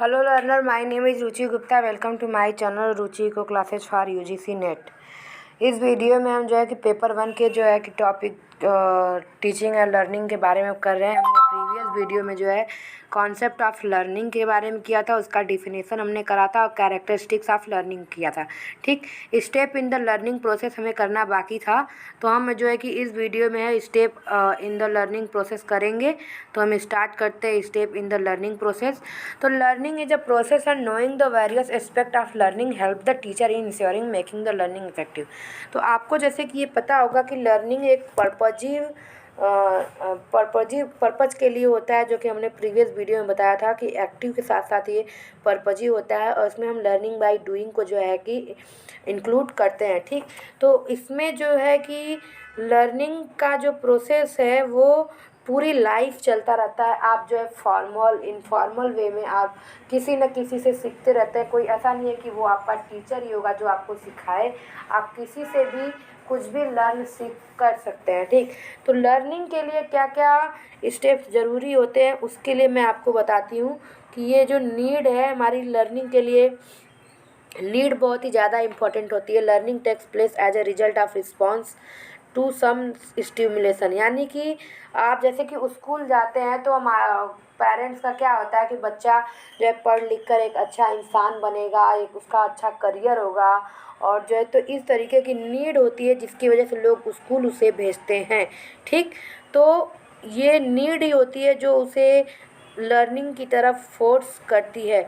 Hello learner, my name is Ruchi Gupta. Welcome to my channel Ruchi को classes for UGC NET. इस video में हम जो है कि पेपर 1 के जो है कि टॉपिक टीचिंग एंड लर्निंग के बारे में कर रहे हैं. हमने प्रीवियस वीडियो में जो है कॉन्सेप्ट ऑफ लर्निंग के बारे में किया था, उसका डिफिनेशन हमने करा था और कैरेक्टरिस्टिक्स ऑफ लर्निंग किया था. ठीक, step in the learning process हमें करना बाकी था, तो हम जो है कि इस वीडियो में है step in the learning process करेंगे. तो हम स्टार्ट करते हैं step in the learning process. तो learning is a process and knowing the various aspect of learning help the teacher in ensuring making the learning effective. तो आपको जैसे कि ये पता होगा कि लर्निंग एक पर्पज के लिए होता है, जो कि हमने प्रीवियस वीडियो में बताया था कि एक्टिव के साथ साथ ये पर्पजिव होता है और इसमें हम लर्निंग बाय डूइंग को जो है कि इंक्लूड करते हैं. ठीक, तो इसमें जो है कि लर्निंग का जो प्रोसेस है वो पूरी लाइफ चलता रहता है. आप जो है फॉर्मल इनफॉर्मल वे में आप किसी न किसी से सीखते रहते हैं. कोई ऐसा नहीं है कि वो आपका टीचर ही होगा जो आपको सिखाए, आप किसी से भी कुछ भी लर्न सीख कर सकते हैं. ठीक, तो लर्निंग के लिए क्या क्या स्टेप्स ज़रूरी होते हैं उसके लिए मैं आपको बताती हूँ कि ये जो नीड है हमारी लर्निंग के लिए, नीड बहुत ही ज़्यादा इम्पॉर्टेंट होती है. Learning takes place as a result of response to some stimulation. यानी कि आप जैसे कि स्कूल जाते हैं तो हम पेरेंट्स का क्या होता है कि बच्चा जो है पढ़ लिख कर एक अच्छा इंसान बनेगा, एक उसका अच्छा करियर होगा, और जो है तो इस तरीके की नीड होती है जिसकी वजह से लोग स्कूल उसे भेजते हैं. ठीक, तो ये नीड ही होती है जो उसे लर्निंग की तरफ फोर्स करती है.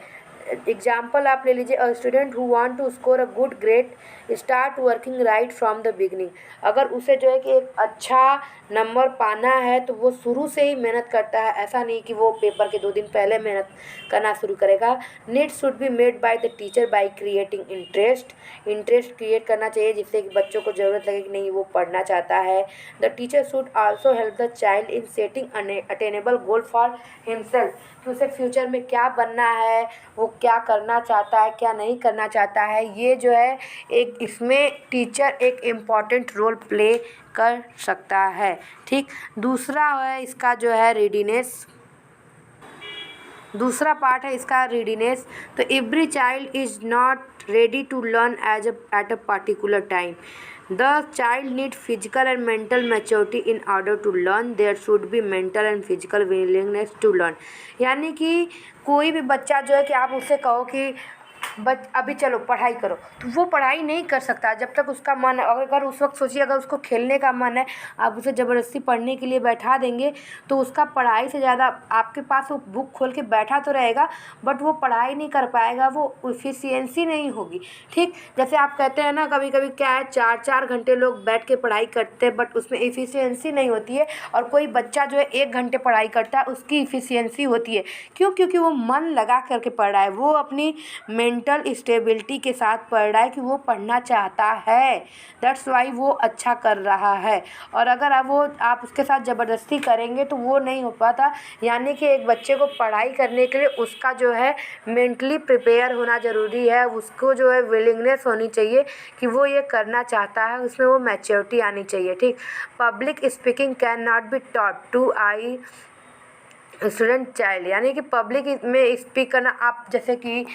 एग्जाम्पल आप ले लीजिए, a student who want to score a good grade start working right from the beginning. अगर उसे जो है कि एक अच्छा नंबर पाना है तो वो शुरू से ही मेहनत करता है. ऐसा नहीं कि वो पेपर के 2 दिन पहले मेहनत करना शुरू करेगा. Need should be made by the teacher by creating interest create करना चाहिए जिससे कि बच्चों को ज़रूरत लगे कि नहीं वो पढ़ना चाहता है. The teacher should also help the child in setting attainable goal for himself. कि उसे फ्यूचर में क्या बनना है, वो क्या करना चाहता है, क्या नहीं करना चाहता है. ये जो है एक इसमें टीचर एक इम्पॉर्टेंट रोल प्ले कर सकता है. ठीक, दूसरा है इसका जो है रीडीनेस. दूसरा पार्ट है इसका रीडीनेस. तो every child is not ready to learn at a particular time. The child need physical and mental maturity in order to learn. There should be mental and physical willingness to learn. यानी कि कोई भी बच्चा जो है कि आप उससे कहो कि अभी चलो पढ़ाई करो, तो वो पढ़ाई नहीं कर सकता जब तक उसका मन, अगर उस वक्त सोचिए अगर उसको खेलने का मन है, आप उसे ज़बरदस्ती पढ़ने के लिए बैठा देंगे तो उसका पढ़ाई से ज़्यादा आपके पास वो बुक खोल के बैठा तो रहेगा बट वो पढ़ाई नहीं कर पाएगा, वो इफ़िशियंसी नहीं होगी. ठीक, जैसे आप कहते हैं ना कभी कभी क्या है 4-4 घंटे लोग बैठ के पढ़ाई करते हैं बट उसमें इफ़िशियंसी नहीं होती है. और कोई बच्चा जो है 1 घंटे पढ़ाई करता है उसकी इफ़िशियंसी होती है. क्यों? क्योंकि वो मन लगा करके पढ़ रहा है, वो अपनी मेंटल स्टेबिलिटी के साथ पढ़ रहा है कि वो पढ़ना चाहता है. दैट्स वाई वो अच्छा कर रहा है. और अगर आप उसके साथ ज़बरदस्ती करेंगे तो वो नहीं हो पाता. यानी कि एक बच्चे को पढ़ाई करने के लिए उसका जो है मेंटली प्रिपेयर होना ज़रूरी है. उसको जो है विलिंगनेस होनी चाहिए कि वो ये करना चाहता है, उसमें वो मैच्योरिटी आनी चाहिए. ठीक, public speaking can not be taught to I student child. यानी कि पब्लिक में स्पीक करना, आप जैसे कि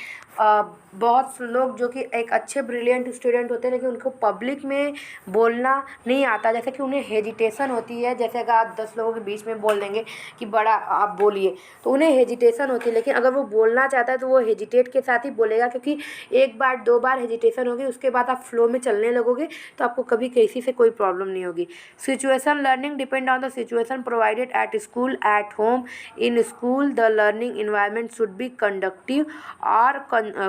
बहुत से लोग जो कि एक अच्छे ब्रिलियंट स्टूडेंट होते हैं लेकिन उनको पब्लिक में बोलना नहीं आता, जैसे कि उन्हें हेजिटेशन होती है. जैसे अगर आप 10 लोगों के बीच में बोल देंगे कि बड़ा आप बोलिए तो उन्हें हेजिटेशन होती है. लेकिन अगर वो बोलना चाहता है तो वो हेजिटेट के साथ ही बोलेगा, क्योंकि 1 बार 2 बार हेजिटेशन होगी उसके बाद आप फ्लो में चलने लगोगे तो आपको कभी किसी से कोई प्रॉब्लम नहीं होगी. Situation learning depend on the situation provided at school at home. In school the learning environment should be conductive और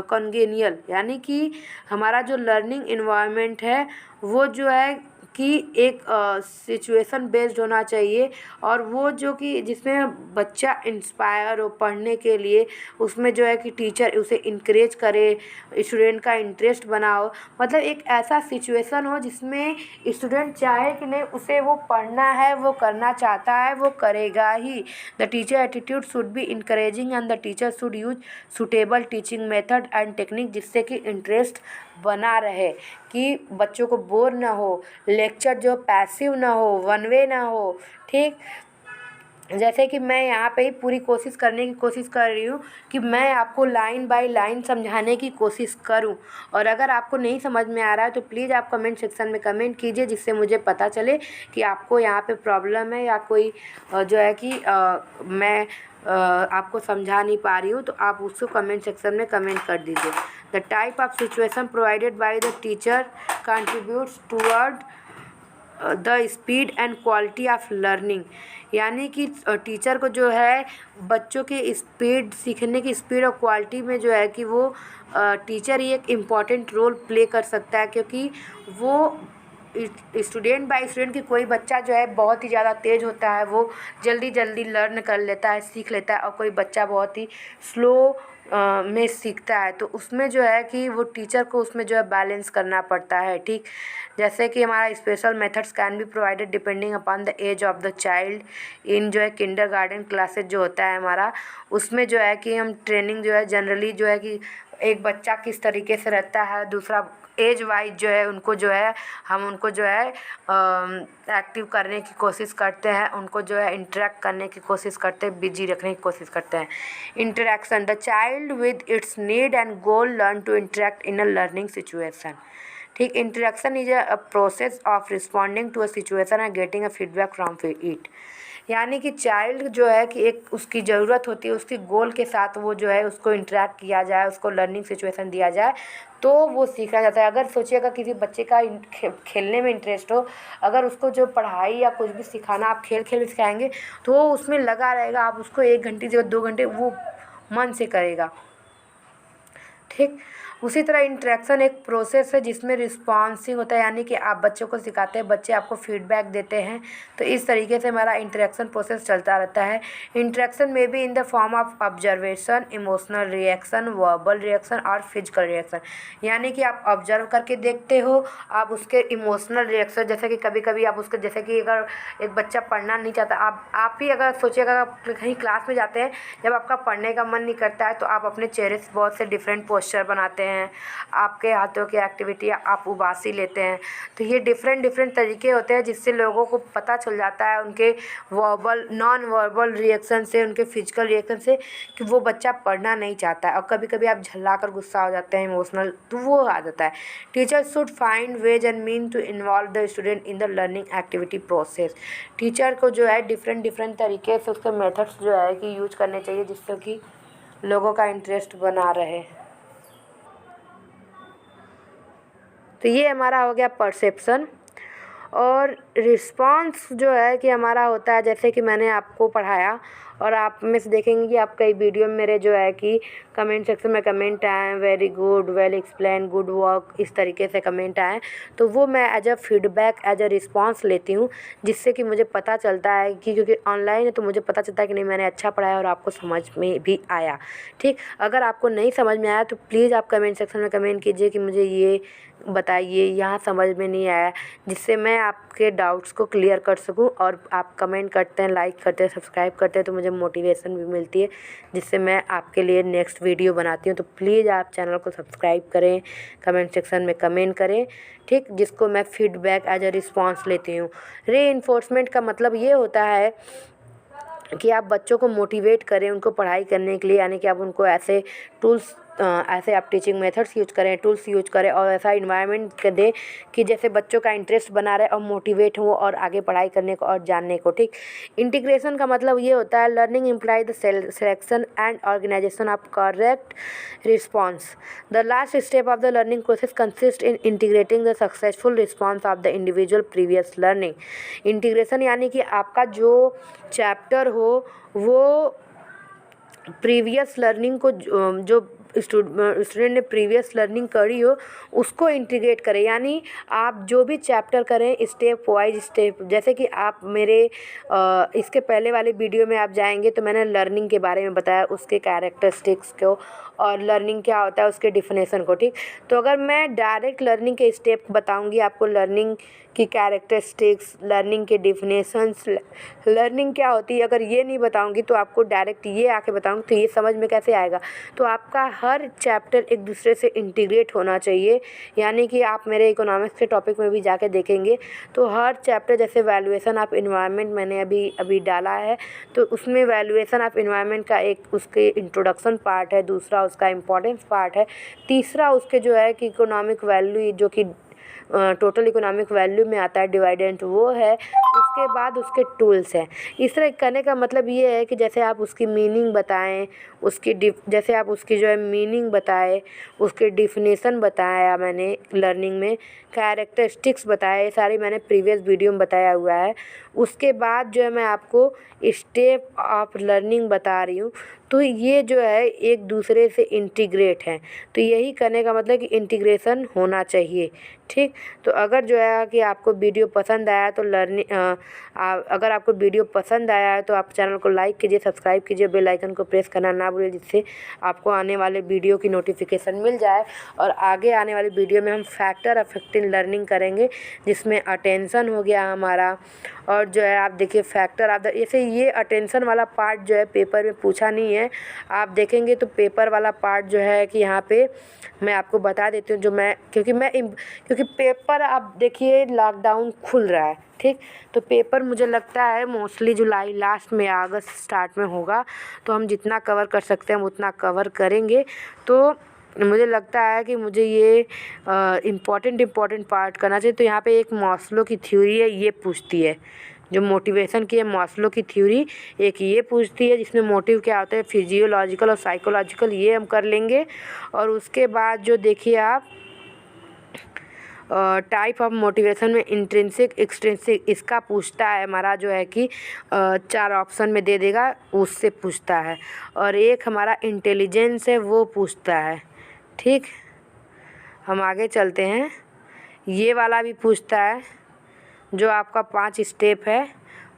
कॉन्गेनियल. यानी कि हमारा जो लर्निंग इन्वायरमेंट है वो जो है कि एक सिचुएशन बेस्ड होना चाहिए और वो जो कि जिसमें बच्चा इंस्पायर हो पढ़ने के लिए, उसमें जो है कि टीचर उसे इनकरेज करे, स्टूडेंट का इंटरेस्ट बनाओ. मतलब एक ऐसा सिचुएशन हो जिसमें स्टूडेंट चाहे कि नहीं उसे वो पढ़ना है, वो करना चाहता है, वो करेगा ही. The teacher attitude should be encouraging and the teacher should use suitable teaching method and technique जिससे कि इंटरेस्ट बना रहे, कि बच्चों को बोर ना हो, लेक्चर जो पैसिव ना हो, वन वे ना हो. ठीक, जैसे कि मैं यहाँ पे ही पूरी कोशिश करने की कोशिश कर रही हूँ कि मैं आपको लाइन बाय लाइन समझाने की कोशिश करूँ, और अगर आपको नहीं समझ में आ रहा है तो प्लीज़ आप कमेंट सेक्शन में कमेंट कीजिए, जिससे मुझे पता चले कि आपको यहाँ पे प्रॉब्लम है या कोई जो है कि मैं आपको समझा नहीं पा रही हूँ, तो आप उसको कमेंट सेक्शन में कमेंट कर दीजिए। The type of situation provided by the teacher contributes toward the speed and quality of learning, यानी कि टीचर को जो है बच्चों की स्पीड, सीखने की स्पीड और क्वालिटी में जो है कि वो टीचर ही एक इम्पॉर्टेंट रोल प्ले कर सकता है, क्योंकि वो स्टूडेंट बाय स्टूडेंट की कोई बच्चा जो है बहुत ही ज़्यादा तेज़ होता है, वो जल्दी जल्दी लर्न कर लेता है, सीख लेता है, और कोई बच्चा बहुत ही स्लो में सीखता है। तो उसमें जो है कि वो टीचर को उसमें जो है बैलेंस करना पड़ता है। ठीक, जैसे कि हमारा special methods can be provided depending upon the age of the child in जो है किंडरगार्टन क्लासेज जो होता है हमारा, उसमें जो है कि हम ट्रेनिंग जो है जनरली जो है कि एक बच्चा किस तरीके से रहता है, दूसरा एज वाइज जो है उनको जो है हम उनको जो है एक्टिव करने की कोशिश करते हैं, उनको जो है इंटरेक्ट करने की कोशिश करते हैं, बिजी रखने की कोशिश करते हैं। Interaction, the child with its need and goal learn to interact in a learning situation. ठीक, interaction is a process of responding to a situation and getting a feedback from it, यानी कि child जो है कि एक उसकी ज़रूरत होती है, उसकी गोल के साथ वो जो है उसको इंटरेक्ट किया जाए, उसको लर्निंग सिचुएशन दिया जाए तो वो सीखा जाता है। अगर सोचिए अगर किसी बच्चे का खेलने में इंटरेस्ट हो, अगर उसको जो पढ़ाई या कुछ भी सिखाना आप खेल खेल में सिखाएंगे तो वो उसमें लगा रहेगा, आप उसको 1 घंटे या 2 घंटे वो मन से करेगा। ठीक, उसी तरह इंटरेक्शन एक प्रोसेस है जिसमें रिस्पॉन्सिंग होता है, यानी कि आप बच्चों को सिखाते हैं, बच्चे आपको फीडबैक देते हैं, तो इस तरीके से हमारा इंटरेक्शन प्रोसेस चलता रहता है। इंटरेक्शन में भी in the form of observation, emotional reaction, verbal reaction और फिजिकल रिएक्शन, यानी कि आप ऑब्जर्व करके देखते हो, आप उसके इमोशनल रिएक्शन, जैसे कि कभी कभी आप उसके, जैसे कि अगर एक बच्चा पढ़ना नहीं चाहता, आप ही अगर सोचिएगा आप कहीं क्लास में जाते हैं, जब आपका पढ़ने का मन नहीं करता है तो आप अपने चेहरे से बहुत से डिफरेंट पोस्चर बनाते हैं, आपके हाथों की एक्टिविटी आप उबासी लेते हैं, तो ये डिफरेंट तरीके होते हैं जिससे लोगों को पता चल जाता है उनके वर्बल, नॉन वर्बल रिएक्शन से, उनके फिजिकल रिएक्शन से कि वो बच्चा पढ़ना नहीं चाहता है, और कभी कभी आप झल्ला कर गुस्सा हो जाते हैं, इमोशनल, तो वो आ जाता है। Teacher should find ways and mean to involve the student in the learning activity process, teacher को जो है डिफरेंट तरीके से उसके मेथड्स जो है कि यूज करने चाहिए जिससे कि लोगों का इंटरेस्ट बना रहे। तो ये हमारा हो गया परसेप्शन। और रिस्पॉन्स जो है कि हमारा होता है, जैसे कि मैंने आपको पढ़ाया और आप में से देखेंगे कि आप कई वीडियो में मेरे जो है कि कमेंट सेक्शन में कमेंट आए, very good, well explain, good work, इस तरीके से कमेंट आए, तो वो मैं as a feedback, as a response लेती हूँ, जिससे कि मुझे पता चलता है कि क्योंकि ऑनलाइन है तो मुझे पता चलता है कि नहीं मैंने अच्छा पढ़ाया और आपको समझ में भी आया। ठीक, अगर आपको नहीं समझ में आया तो प्लीज़ आप कमेंट सेक्शन में कमेंट कीजिए कि मुझे ये बताइए, यहाँ समझ में नहीं आया, जिससे मैं आपके डाउट्स को क्लियर कर सकूँ। और आप कमेंट करते हैं, लाइक करते हैं, सब्सक्राइब करते हैं तो मुझे मोटिवेशन भी मिलती है, जिससे मैं आपके लिए नेक्स्ट वीडियो बनाती हूँ। तो प्लीज़ आप चैनल को सब्सक्राइब करें, कमेंट सेक्शन में कमेंट करें, ठीक, जिसको मैं फीडबैक एज अ रिस्पॉन्स लेती हूँ। रीइंफोर्समेंट का मतलब ये होता है कि आप बच्चों को मोटिवेट करें उनको पढ़ाई करने के लिए, यानी कि आप उनको ऐसे टूल्स, ऐसे आप टीचिंग मेथड्स यूज करें, टूल्स यूज करें और ऐसा इन्वायरमेंट दें कि जैसे बच्चों का इंटरेस्ट बना रहे और मोटिवेट हो और आगे पढ़ाई करने को और जानने को। ठीक, इंटीग्रेशन का मतलब ये होता है learning imply the selection and organization of correct response. The last step of the learning process consist in integrating the successful response of the individual previous learning. Integration यानी कि आपका जो चैप्टर हो वो प्रीवियस लर्निंग को जो student ने previous learning करी हो उसको इंटीग्रेट करें, यानी आप जो भी चैप्टर करें स्टेप वाइज स्टेप, जैसे कि आप मेरे इसके पहले वाले वीडियो में आप जाएंगे तो मैंने लर्निंग के बारे में बताया, उसके कैरेक्टरिस्टिक्स को और लर्निंग क्या होता है उसके डिफिनेशन को। ठीक, तो अगर मैं डायरेक्ट लर्निंग के स्टेप बताऊंगी आपको, लर्निंग की कैरेक्टरिस्टिक्स, लर्निंग के डिफिनेशंस, लर्निंग क्या होती है, अगर ये नहीं बताऊंगी तो आपको डायरेक्ट ये आके बताऊंगी तो ये समझ में कैसे आएगा। तो आपका हर चैप्टर एक दूसरे से इंटीग्रेट होना चाहिए, यानी कि आप मेरे इकोनॉमिक्स के टॉपिक में भी जाके देखेंगे तो हर चैप्टर, जैसे वैल्यूएशन ऑफ एनवायरनमेंट मैंने अभी डाला है, तो उसमें वैल्यूएशन ऑफ एनवायरनमेंट का एक उसके इंट्रोडक्शन पार्ट है, दूसरा उसका इम्पोर्टेंस पार्ट है, तीसरा उसके जो है कि इकोनॉमिक वैल्यू जो कि टोटल इकोनॉमिक वैल्यू में आता है डिवाइडेंट वो है, उसके बाद उसके टूल्स हैं। इस तरह करने का मतलब ये है कि जैसे आप उसकी मीनिंग बताएं, जैसे आप उसकी जो है मीनिंग बताए, उसके डिफिनेशन बताया मैंने लर्निंग में, कैरेक्टरिस्टिक्स बताए, ये सारी मैंने प्रीवियस वीडियो में बताया हुआ है। उसके बाद जो है मैं आपको स्टेप ऑफ लर्निंग बता रही हूँ, तो ये जो है एक दूसरे से इंटीग्रेट हैं। तो यही करने का मतलब कि इंटीग्रेशन होना चाहिए, ठीक। तो अगर जो है कि आपको वीडियो पसंद आया तो अगर आपको वीडियो पसंद आया है तो आप चैनल को लाइक कीजिए, सब्सक्राइब कीजिए, बेल आइकन को प्रेस करना ना भूलिए, जिससे आपको आने वाले वीडियो की नोटिफिकेशन मिल जाए। और आगे आने वाली वीडियो में हम फैक्टर अफेक्ट इन लर्निंग करेंगे, जिसमें अटेंशन हो गया हमारा, और जो है आप देखिए फैक्टर ऑफ द, जैसे ये अटेंशन वाला पार्ट जो है पेपर में पूछा नहीं है, आप देखेंगे तो पेपर वाला पार्ट जो है कि यहाँ पे मैं आपको बता देती हूँ, क्योंकि पेपर आप देखिए लॉकडाउन खुल रहा है, ठीक। तो पेपर मुझे लगता है मोस्टली जुलाई लास्ट में, अगस्त स्टार्ट में होगा, तो हम जितना कवर कर सकते हैं हम उतना कवर करेंगे। तो मुझे लगता है कि मुझे ये इम्पॉर्टेंट पार्ट करना चाहिए। तो यहाँ पे एक मास्लो की थ्योरी है, ये पूछती है, जो मोटिवेशन की है मास्लो की थ्योरी, एक ये पूछती है जिसमें मोटिव क्या होता है, फिजियोलॉजिकल और साइकोलॉजिकल, ये हम कर लेंगे। और उसके बाद जो देखिए आप टाइप ऑफ मोटिवेशन में इंट्रिंसिक एक्सट्रिंसिक, इसका पूछता है हमारा जो है कि 4 ऑप्शन में दे देगा, उससे पूछता है। और एक हमारा इंटेलिजेंस है वो पूछता है, ठीक। हम आगे चलते हैं, ये वाला भी पूछता है जो आपका 5 स्टेप है,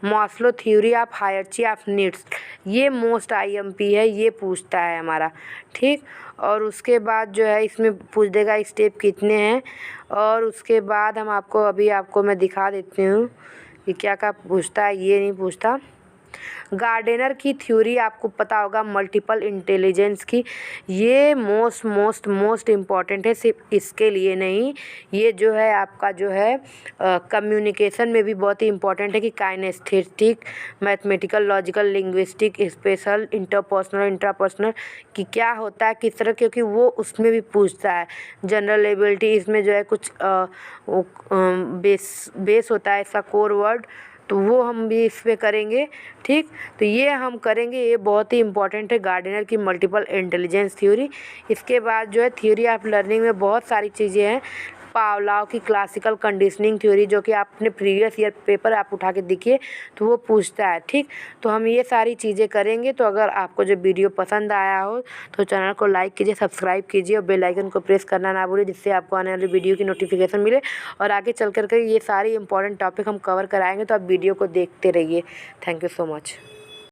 Maslow theory of hierarchy of needs, ये मोस्ट आईएमपी है, ये पूछता है हमारा, ठीक। और उसके बाद जो है इसमें पूछ देगा स्टेप कितने हैं। और उसके बाद हम आपको मैं दिखा देती हूँ कि क्या क्या पूछता है, ये नहीं पूछता। गार्डनर की थ्योरी आपको पता होगा, मल्टीपल इंटेलिजेंस की, ये मोस्ट इम्पॉर्टेंट है, सिर्फ इसके लिए नहीं, ये जो है आपका जो है कम्युनिकेशन में भी बहुत ही इम्पॉर्टेंट है कि kinesthetic, mathematical, logical, linguistic, special, interpersonal, intrapersonal कि क्या होता है किस तरह, क्योंकि वो उसमें भी पूछता है। जनरल एबिलिटी, इसमें जो है कुछ बेस होता है इसका कोर वर्ड, तो वो हम भी इसमें करेंगे, ठीक। तो ये हम करेंगे, ये बहुत ही इंपॉर्टेंट है, गार्डनर की मल्टीपल इंटेलिजेंस थ्योरी। इसके बाद जो है थ्योरी ऑफ लर्निंग में बहुत सारी चीज़ें हैं, पावलोव की क्लासिकल कंडीशनिंग थ्योरी, जो कि आपने प्रीवियस ईयर पेपर आप उठा के देखिए तो वो पूछता है, ठीक। तो हम ये सारी चीज़ें करेंगे। तो अगर आपको जो वीडियो पसंद आया हो तो चैनल को लाइक कीजिए, सब्सक्राइब कीजिए और बेल आइकन को प्रेस करना ना भूलिए, जिससे आपको आने वाली वीडियो की नोटिफिकेशन मिले। और आगे चल कर के ये सारी इंपॉर्टेंट टॉपिक हम कवर कराएंगे, तो आप वीडियो को देखते रहिए। Thank you so much.